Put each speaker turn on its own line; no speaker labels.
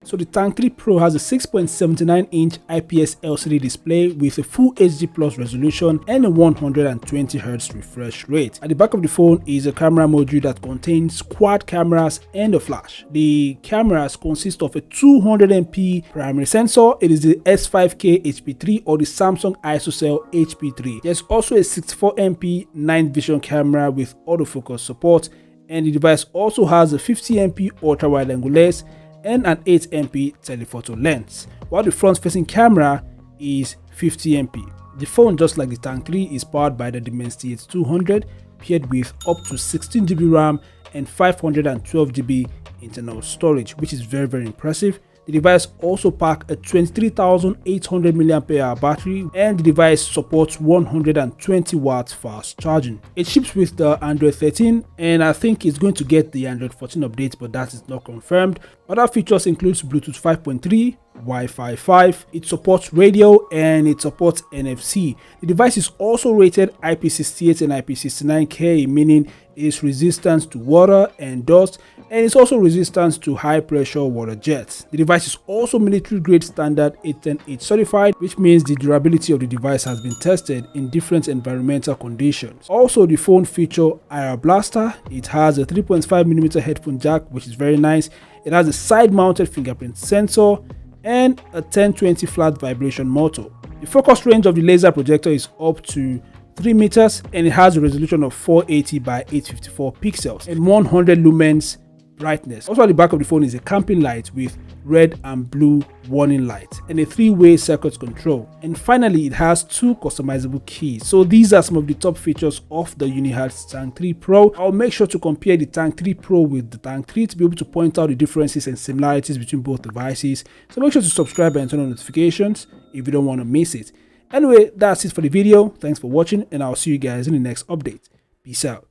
So the Tank 3 Pro has a 6.79-inch IPS LCD display with a full HD plus resolution and a 120Hz refresh rate. At the back of the phone is a camera module that contains quad cameras and a flash. The cameras consist of a 200MP primary sensor. It is the S5K HP3 or the Samsung ISOCELL HP3. There's also a 64MP night vision camera with autofocus support, and the device also has a 50MP ultra wide angle lens and an 8MP telephoto lens, while the front facing camera is 50MP. The phone, just like the Tank 3, is powered by the Dimensity 8200, paired with up to 16GB RAM and 512GB internal storage, which is very impressive. The device also packs a 23,800 mAh battery, and the device supports 120 watts fast charging. It ships with the Android 13, and I think it's going to get the Android 14 update, but that is not confirmed. Other features include Bluetooth 5.3, Wi-Fi 5, it supports radio, and it supports NFC. The device is also rated IP68 and IP69K, meaning it is resistant to water and dust, and it's also resistant to high pressure water jets. The device is also military grade standard 810H certified, which means the durability of the device has been tested in different environmental conditions. Also, the phone features IR Blaster. It has a 3.5mm headphone jack, which is very nice. It has a side mounted fingerprint sensor and a 1020 flat vibration motor. The focus range of the laser projector is up to 3 meters, and it has a resolution of 480 by 854 pixels and 100 lumens brightness. Also at the back of the phone is a camping light with red and blue warning light and a 3-way circuit control. And finally, it has 2 customizable keys. So these are some of the top features of the Unihertz Tank 3 Pro. I'll make sure to compare the Tank 3 Pro with the Tank 3 to be able to point out the differences and similarities between both devices. So make sure to subscribe and turn on notifications if you don't want to miss it. Anyway, that's it for the video. Thanks for watching, and I'll see you guys in the next update. Peace out.